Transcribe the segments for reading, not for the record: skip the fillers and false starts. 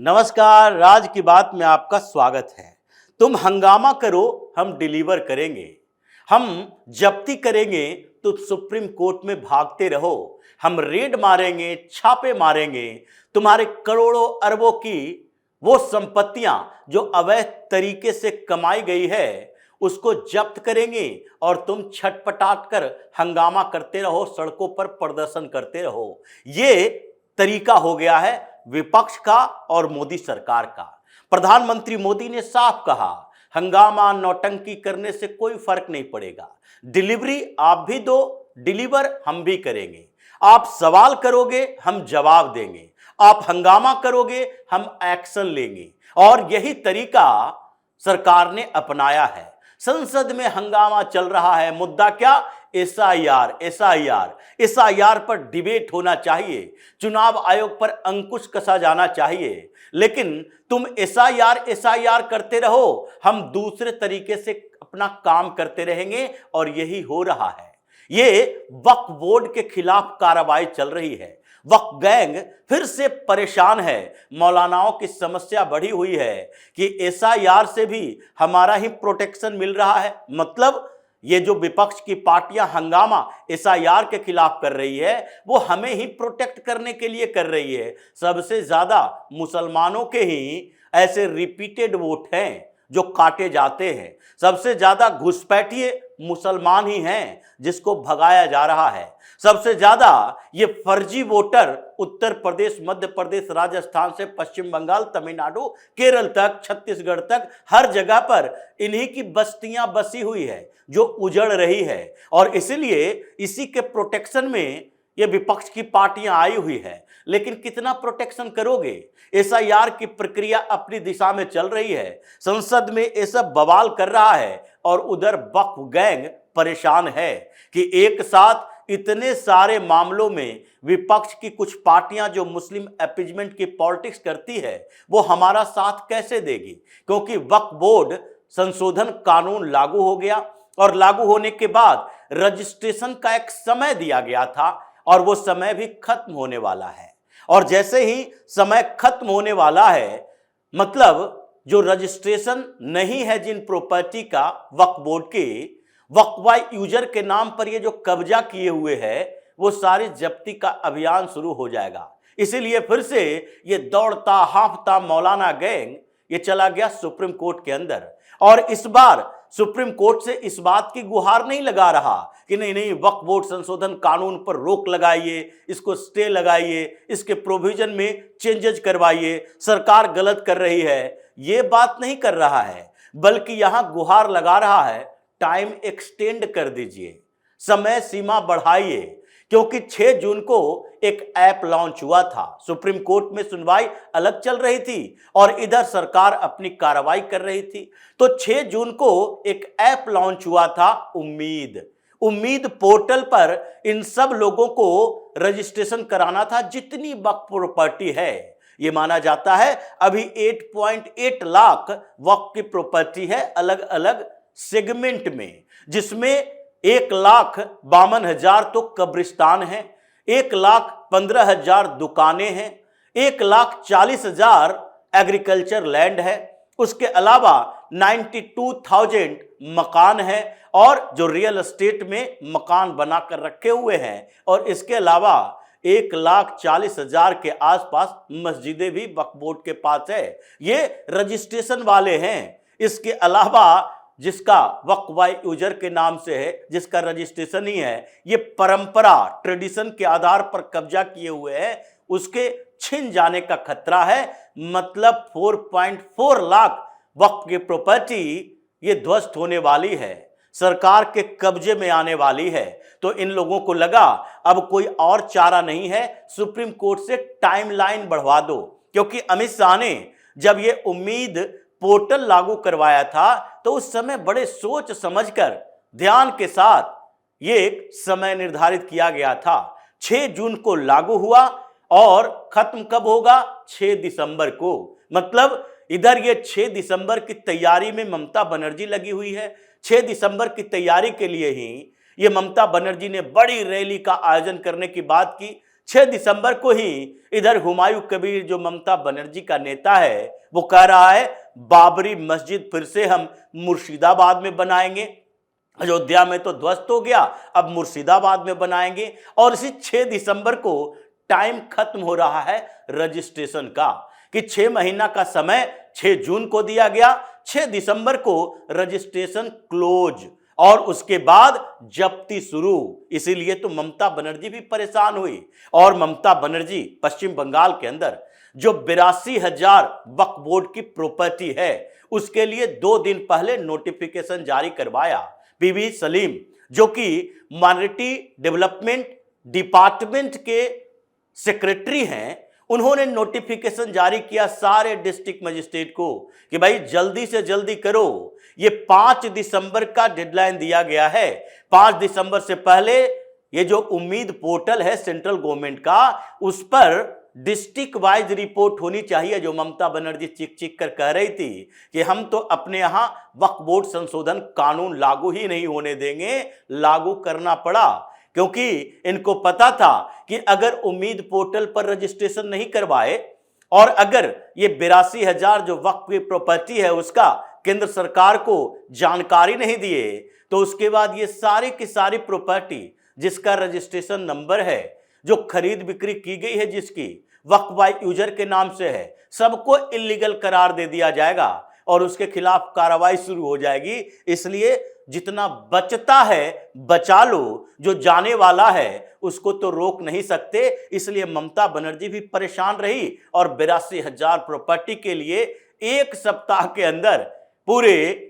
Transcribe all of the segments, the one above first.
नमस्कार, राज की बात में आपका स्वागत है। तुम हंगामा करो, हम डिलीवर करेंगे। हम जब्ती करेंगे तो सुप्रीम कोर्ट में भागते रहो। हम रेड मारेंगे, छापे मारेंगे। तुम्हारे करोड़ों अरबों की वो संपत्तियां जो अवैध तरीके से कमाई गई है उसको जब्त करेंगे और तुम छटपटाट कर हंगामा करते रहो, सड़कों पर प्रदर्शन करते रहो। ये तरीका हो गया है विपक्ष का और मोदी सरकार का। प्रधानमंत्री मोदी ने साफ कहा, हंगामा नौटंकी करने से कोई फर्क नहीं पड़ेगा। डिलीवरी आप भी दो, डिलीवर हम भी करेंगे। आप सवाल करोगे, हम जवाब देंगे। आप हंगामा करोगे, हम एक्शन लेंगे। और यही तरीका सरकार ने अपनाया है। संसद में हंगामा चल रहा है। मुद्दा क्या? एसआईआर। एसआईआर पर डिबेट होना चाहिए, चुनाव आयोग पर अंकुश कसा जाना चाहिए। लेकिन तुम एसआईआर करते रहो, हम दूसरे तरीके से अपना काम करते रहेंगे और यही हो रहा है। ये वक्फ बोर्ड के खिलाफ कार्रवाई चल रही है। वक्फ गैंग फिर से परेशान है। मौलानाओं की समस्या बढ़ी हुई है कि एसआईआर से भी हमारा ही प्रोटेक्शन मिल रहा है। मतलब ये जो विपक्ष की पार्टियां हंगामा एसआईआर के खिलाफ कर रही है वो हमें ही प्रोटेक्ट करने के लिए कर रही है। सबसे ज्यादा मुसलमानों के ही ऐसे रिपीटेड वोट हैं जो काटे जाते हैं। सबसे ज्यादा घुसपैठिए मुसलमान ही हैं जिसको भगाया जा रहा है। सबसे ज्यादा ये फर्जी वोटर उत्तर प्रदेश, मध्य प्रदेश, राजस्थान से पश्चिम बंगाल, तमिलनाडु, केरल तक, छत्तीसगढ़ तक, हर जगह पर इन्हीं की बस्तियां बसी हुई है जो उजड़ रही है। और इसलिए इसी के प्रोटेक्शन में ये विपक्ष की पार्टियां आई हुई है। लेकिन कितना प्रोटेक्शन करोगे? एसआईआर की प्रक्रिया अपनी दिशा में चल रही है, संसद में ये सब बवाल कर रहा है और उधर वक्फ गैंग परेशान है कि एक साथ इतने सारे मामलों में विपक्ष की कुछ पार्टियां जो मुस्लिम अपीजमेंट की पॉलिटिक्स करती है वो हमारा साथ कैसे देगी? क्योंकि वक्फ बोर्ड संशोधन कानून लागू हो गया और लागू होने के बाद रजिस्ट्रेशन का एक समय दिया गया था और वो समय भी खत्म होने वाला है। और जैसे ही समय खत्म होने वाला है, मतलब जो रजिस्ट्रेशन नहीं है जिन प्रॉपर्टी का वक्फ बोर्ड के, वक्फ यूजर के नाम पर ये जो कब्जा किए हुए हैं वो सारी जब्ती का अभियान शुरू हो जाएगा। इसीलिए फिर से ये दौड़ता हांफता मौलाना गैंग ये चला गया सुप्रीम कोर्ट के अंदर। और इस बार सुप्रीम कोर्ट से इस बात की गुहार नहीं लगा रहा कि नहीं वक्फ बोर्ड संशोधन कानून पर रोक लगाइए, इसको स्टे लगाइए, इसके प्रोविजन में चेंजेस करवाइए, सरकार गलत कर रही है, ये बात नहीं कर रहा है। बल्कि यहां गुहार लगा रहा है टाइम एक्सटेंड कर दीजिए, समय सीमा बढ़ाइए। क्योंकि 6 जून को एक ऐप लॉन्च हुआ था, सुप्रीम कोर्ट में सुनवाई अलग चल रही थी और इधर सरकार अपनी कार्रवाई कर रही थी। तो 6 जून को एक ऐप लॉन्च हुआ था, उम्मीद पोर्टल पर इन सब लोगों को रजिस्ट्रेशन कराना था जितनी वक्फ प्रॉपर्टी है। ये माना जाता है अभी 8.8 लाख वक्फ की प्रॉपर्टी है अलग अलग सेगमेंट में, जिसमें 1,52,000 तो कब्रिस्तान है, 1,15,000 दुकानें हैं, 1,40,000 एग्रीकल्चर लैंड है, उसके अलावा 92,000 मकान है और जो रियल एस्टेट में मकान बनाकर रखे हुए हैं। और इसके अलावा 1,40,000 के आसपास मस्जिदें भी वक्फ बोर्ड के पास है। ये रजिस्ट्रेशन वाले हैं। इसके अलावा जिसका वक्फ यूजर के नाम से है, जिसका रजिस्ट्रेशन ही है, ये परंपरा ट्रेडिशन के आधार पर कब्जा किए हुए हैं, उसके छिन जाने का खतरा है। मतलब 4.4 लाख वक्फ की प्रॉपर्टी ये ध्वस्त होने वाली है, सरकार के कब्जे में आने वाली है। तो इन लोगों को लगा अब कोई और चारा नहीं है, सुप्रीम कोर्ट से टाइमलाइन बढ़वा दो। क्योंकि अमित शाह ने जब ये उम्मीद पोर्टल लागू करवाया था तो उस समय बड़े सोच समझकर ध्यान के साथ ये एक समय निर्धारित किया गया था। 6 जून को लागू हुआ और खत्म कब होगा? 6 दिसंबर को। मतलब इधर ये 6 दिसंबर की तैयारी में ममता बनर्जी लगी हुई है। 6 दिसंबर की तैयारी के लिए ही ये ममता बनर्जी ने बड़ी रैली का आयोजन करने की बात की। 6 दिसंबर को ही इधर हुमायूं कबीर जो ममता बनर्जी का नेता है वो कह रहा है बाबरी मस्जिद फिर से हम मुर्शिदाबाद में बनाएंगे। अयोध्या में तो ध्वस्त हो गया, अब मुर्शिदाबाद में बनाएंगे। और इसी 6 दिसंबर को टाइम खत्म हो रहा है रजिस्ट्रेशन का कि 6 महीना का समय 6 जून को दिया गया, 6 दिसंबर को रजिस्ट्रेशन क्लोज और उसके बाद जब्ती शुरू। इसीलिए तो ममता बनर्जी भी परेशान हुई। और ममता बनर्जी पश्चिम बंगाल के अंदर जो 82,000 वक्फ बोर्ड की प्रॉपर्टी है उसके लिए 2 दिन पहले नोटिफिकेशन जारी करवाया। पीवी सलीम जो कि माइनॉरिटी डेवलपमेंट डिपार्टमेंट के सेक्रेटरी हैं, उन्होंने नोटिफिकेशन जारी किया सारे डिस्ट्रिक्ट मजिस्ट्रेट को कि भाई जल्दी से जल्दी करो। ये 5 दिसंबर का डेडलाइन दिया गया है। 5 दिसंबर से पहले ये जो उम्मीद पोर्टल है सेंट्रल गवर्नमेंट का, उस पर डिस्ट्रिक्ट वाइज रिपोर्ट होनी चाहिए। जो ममता बनर्जी चिक चिक कर कह रही थी कि हम तो अपने यहां वक्फ बोर्ड संशोधन कानून लागू ही नहीं होने देंगे, लागू करना पड़ा क्योंकि इनको पता था कि अगर उम्मीद पोर्टल पर रजिस्ट्रेशन नहीं करवाए और अगर ये 82,000 जो वक्फ की प्रॉपर्टी है उसका केंद्र सरकार को जानकारी नहीं दिए तो उसके बाद ये सारी की सारी प्रॉपर्टी जिसका रजिस्ट्रेशन नंबर है, जो खरीद बिक्री की गई है, जिसकी वक्फ बाय यूजर के नाम से है, सबको इलीगल करार दे दिया जाएगा और उसके खिलाफ कार्रवाई शुरू हो जाएगी। इसलिए जितना बचता है बचा लो, जो जाने वाला है उसको तो रोक नहीं सकते। इसलिए ममता बनर्जी भी परेशान रही और 82,000 प्रॉपर्टी के लिए 1 सप्ताह के अंदर पूरे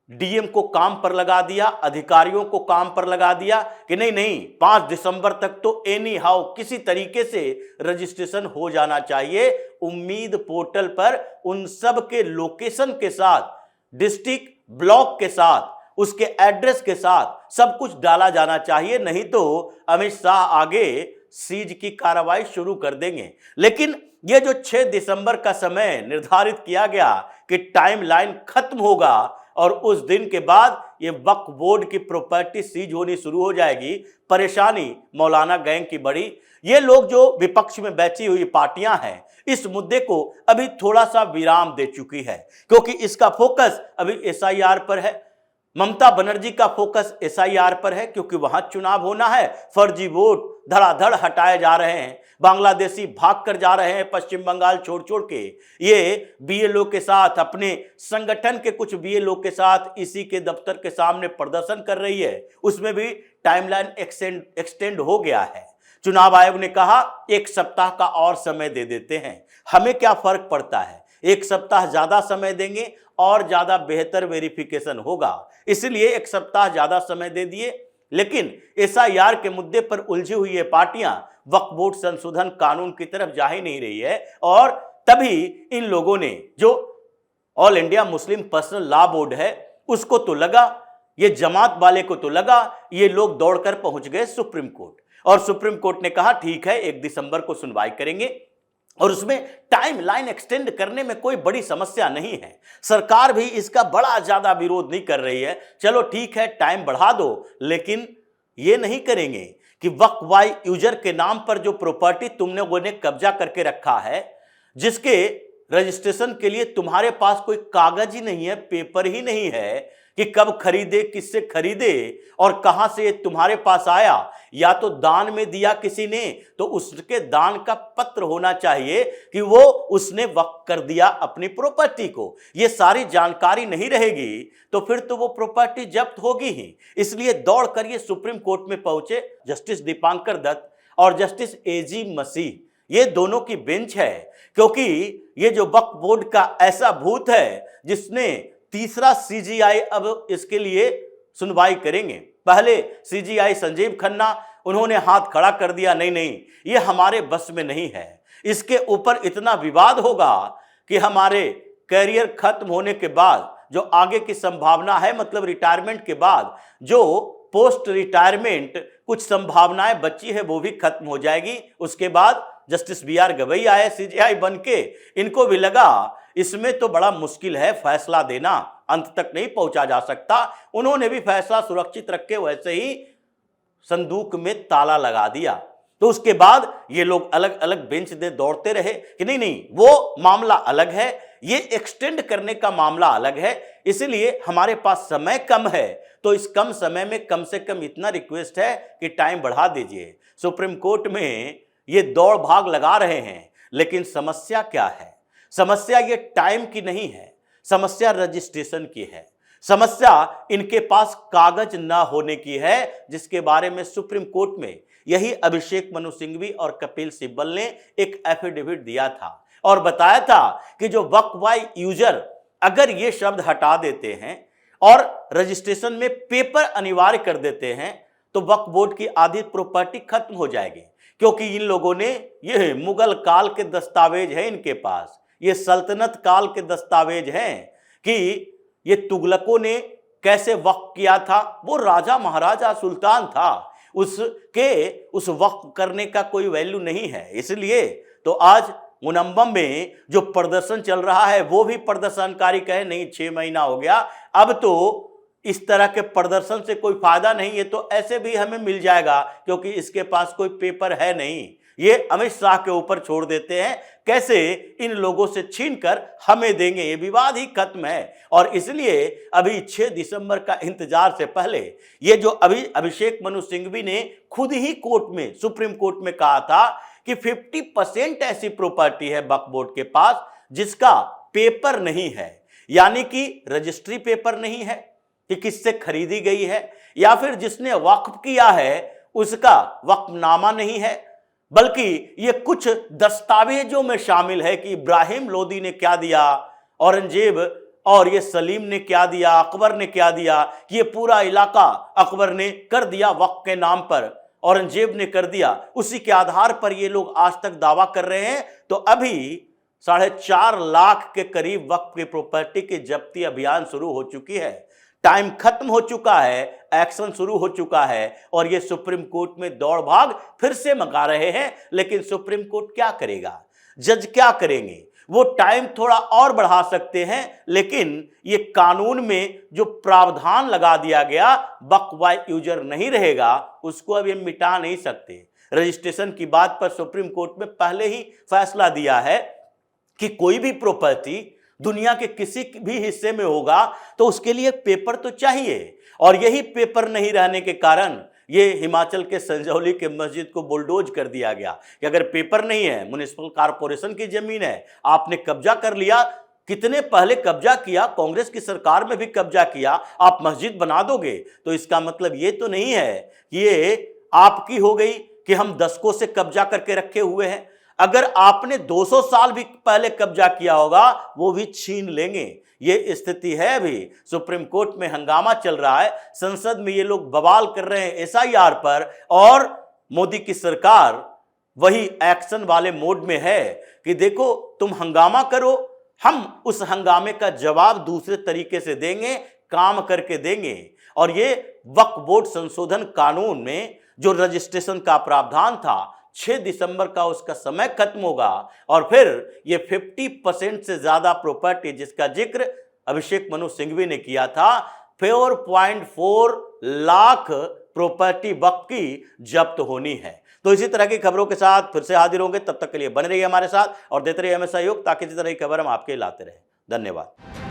डीएम को काम पर लगा दिया, अधिकारियों को काम पर लगा दिया कि नहीं 5 दिसंबर तक तो एनी हाउ किसी तरीके से रजिस्ट्रेशन हो जाना चाहिए। उम्मीद पोर्टल पर उन सब के लोकेशन के साथ, डिस्ट्रिक्ट ब्लॉक के साथ, उसके एड्रेस के साथ सब कुछ डाला जाना चाहिए, नहीं तो अमित शाह आगे सीज की कार्रवाई शुरू कर देंगे। लेकिन यह जो 6 दिसंबर का समय निर्धारित किया गया कि टाइमलाइन खत्म होगा और उस दिन के बाद ये वक्फ बोर्ड की प्रॉपर्टी सीज होनी शुरू हो जाएगी, परेशानी मौलाना गैंग की बढ़ी। ये लोग जो विपक्ष में बैठी हुई पार्टियां हैं इस मुद्दे को अभी थोड़ा सा विराम दे चुकी है क्योंकि इसका फोकस अभी एसआईआर पर है। ममता बनर्जी का फोकस एसआईआर पर है क्योंकि वहां चुनाव होना है। फर्जी वोट धड़ाधड़ हटाए जा रहे हैं, बांग्लादेशी भाग कर जा रहे हैं पश्चिम बंगाल छोड़ छोड़ के। ये बीएलओ के साथ, अपने संगठन के कुछ बीएलओ के साथ इसी के दफ्तर के सामने प्रदर्शन कर रही है। उसमें भी टाइमलाइन एक्सटेंड हो गया है। चुनाव आयोग ने कहा 1 सप्ताह का और समय दे देते हैं, हमें क्या फर्क पड़ता है, 1 सप्ताह ज्यादा समय देंगे और ज्यादा बेहतर वेरिफिकेशन होगा, इसलिए 1 सप्ताह ज्यादा समय दे दिए। लेकिन एसआईआर के मुद्दे पर उलझी हुई ये पार्टियां वक्फ बोर्ड संशोधन कानून की तरफ जा ही नहीं रही है। और तभी इन लोगों ने, जो all India Muslim personal law board है, उसको तो लगा, ये जमात वाले को तो लगा, ये लोग दौड़कर पहुंच गए सुप्रीम कोर्ट और सुप्रीम कोर्ट ने कहा ठीक है 1 दिसंबर को सुनवाई करेंगे और उसमें टाइम लाइन एक्सटेंड करने में कोई बड़ी समस्या नहीं है। सरकार भी इसका बड़ा ज्यादा विरोध नहीं कर रही है, चलो ठीक है टाइम बढ़ा दो, लेकिन ये नहीं करेंगे कि वक्फ बाय यूजर के नाम पर जो प्रॉपर्टी तुम लोगों ने कब्जा करके रखा है, जिसके रजिस्ट्रेशन के लिए तुम्हारे पास कोई कागज ही नहीं है, पेपर ही नहीं है कि कब खरीदे, किससे खरीदे और कहां से ये तुम्हारे पास आया, या तो दान में दिया किसी ने तो उसके दान का पत्र होना चाहिए कि वो उसने वक्फ कर दिया अपनी प्रॉपर्टी को। ये सारी जानकारी नहीं रहेगी तो फिर तो वो प्रॉपर्टी जब्त होगी ही। इसलिए दौड़कर ये सुप्रीम कोर्ट में पहुंचे जस्टिस दीपांकर दत्त और जस्टिस एजी मसीह, ये दोनों की बेंच है, क्योंकि ये जो वक्फ बोर्ड का ऐसा भूत है जिसने तीसरा सीजीआई अब इसके लिए सुनवाई करेंगे। पहले सीजीआई संजीव खन्ना, उन्होंने हाथ खड़ा कर दिया, नहीं ये हमारे बस में नहीं है, इसके ऊपर इतना विवाद होगा कि हमारे कैरियर खत्म होने के बाद जो आगे की संभावना है, मतलब रिटायरमेंट के बाद जो पोस्ट रिटायरमेंट कुछ संभावनाएं बची है वो भी खत्म हो जाएगी। उसके बाद जस्टिस बीआर गवई आए सीजीआई बन के, इनको भी लगा इसमें तो बड़ा मुश्किल है फैसला देना, अंत तक नहीं पहुंचा जा सकता। उन्होंने भी फैसला सुरक्षित रख के वैसे ही संदूक में ताला लगा दिया। तो उसके बाद ये लोग अलग अलग बेंच दे दौड़ते रहे कि नहीं नहीं वो मामला अलग है, ये एक्सटेंड करने का मामला अलग है, इसलिए हमारे पास समय कम है, तो इस कम समय में कम से कम इतना रिक्वेस्ट है कि टाइम बढ़ा दीजिए। सुप्रीम कोर्ट में ये दौड़ भाग लगा रहे हैं, लेकिन समस्या क्या है? समस्या ये टाइम की नहीं है, समस्या रजिस्ट्रेशन की है, समस्या इनके पास कागज ना होने की है, जिसके बारे में सुप्रीम कोर्ट में यही अभिषेक मनु सिंघवी और कपिल सिब्बल ने एक एफिडेविट दिया था और बताया था कि जो वक्फ बाय यूजर अगर ये शब्द हटा देते हैं और रजिस्ट्रेशन में पेपर अनिवार्य कर देते हैं तो वक्फ बोर्ड की आधी प्रॉपर्टी खत्म हो जाएगी, क्योंकि इन लोगों ने ये मुगल काल के दस्तावेज है इनके पास, ये सल्तनत काल के दस्तावेज हैं कि ये तुगलकों ने कैसे वक्फ किया था, वो राजा महाराजा सुल्तान था, उस वक्फ करने का कोई वैल्यू नहीं है। इसलिए तो आज मुनम्बम में जो प्रदर्शन चल रहा है वो भी प्रदर्शनकारी कहे नहीं 6 महीना हो गया, अब तो इस तरह के प्रदर्शन से कोई फायदा नहीं है, तो ऐसे भी हमें मिल जाएगा क्योंकि इसके पास कोई पेपर है नहीं। ये अमित शाह के ऊपर छोड़ देते हैं, कैसे इन लोगों से छीनकर हमें देंगे, ये विवाद ही खत्म है। और इसलिए अभी 6 दिसंबर का इंतजार से पहले ये जो अभी अभिषेक मनु सिंघवी ने खुद ही कोर्ट में सुप्रीम कोर्ट में कहा था कि 50% ऐसी प्रॉपर्टी है वक्फ बोर्ड के पास जिसका पेपर नहीं है, यानी कि रजिस्ट्री पेपर नहीं है कि किससे खरीदी गई है, या फिर जिसने वक्फ किया है उसका वक्फनामा नहीं है, बल्कि ये कुछ दस्तावेजों में शामिल है कि इब्राहिम लोदी ने क्या दिया, औरंगजेब और ये सलीम ने क्या दिया, अकबर ने क्या दिया, कि ये पूरा इलाका अकबर ने कर दिया वक्फ के नाम पर, औरंगजेब ने कर दिया, उसी के आधार पर ये लोग आज तक दावा कर रहे हैं। तो अभी 4.5 लाख के करीब वक्फ की प्रॉपर्टी की जब्ती अभियान शुरू हो चुकी है, टाइम खत्म हो चुका है, एक्शन शुरू हो चुका है और ये सुप्रीम कोर्ट में दौड़ भाग फिर से मंगा रहे हैं। लेकिन सुप्रीम कोर्ट क्या करेगा, जज क्या करेंगे? वो टाइम थोड़ा और बढ़ा सकते हैं, लेकिन ये कानून में जो प्रावधान लगा दिया गया वक्फ बाय यूजर नहीं रहेगा, उसको अब ये मिटा नहीं सकते। रजिस्ट्रेशन की बात पर सुप्रीम कोर्ट में पहले ही फैसला दिया है कि कोई भी प्रॉपर्टी दुनिया के किसी भी हिस्से में होगा तो उसके लिए पेपर तो चाहिए, और यही पेपर नहीं रहने के कारण ये हिमाचल के संजौली के मस्जिद को बुलडोज कर दिया गया कि अगर पेपर नहीं है, म्युनिसिपल कॉर्पोरेशन की जमीन है, आपने कब्जा कर लिया, कितने पहले कब्जा किया, कांग्रेस की सरकार में भी कब्जा किया, आप मस्जिद बना दोगे तो इसका मतलब ये तो नहीं है कि ये आपकी हो गई कि हम दशकों से कब्जा करके रखे हुए हैं। अगर आपने 200 साल भी पहले कब्जा किया होगा वो भी छीन लेंगे। ये स्थिति है। अभी सुप्रीम कोर्ट में हंगामा चल रहा है, संसद में ये लोग बवाल कर रहे हैं एसआईआर पर, और मोदी की सरकार वही एक्शन वाले मोड में है कि देखो तुम हंगामा करो, हम उस हंगामे का जवाब दूसरे तरीके से देंगे, काम करके देंगे। और ये वक्फ बोर्ड संशोधन कानून में जो रजिस्ट्रेशन का प्रावधान था 6 दिसंबर का उसका समय खत्म होगा, और फिर ये 50% से ज्यादा प्रॉपर्टी जिसका जिक्र अभिषेक मनु सिंघवी ने किया था, 4.4 लाख प्रॉपर्टी वक्फ की जब्त होनी है। तो इसी तरह की खबरों के साथ फिर से हाजिर होंगे, तब तक के लिए बने रहिए हमारे साथ और देते रहिए हमें सहयोग, ताकि इसी तरह की खबर हम आपके लाते रहें। धन्यवाद।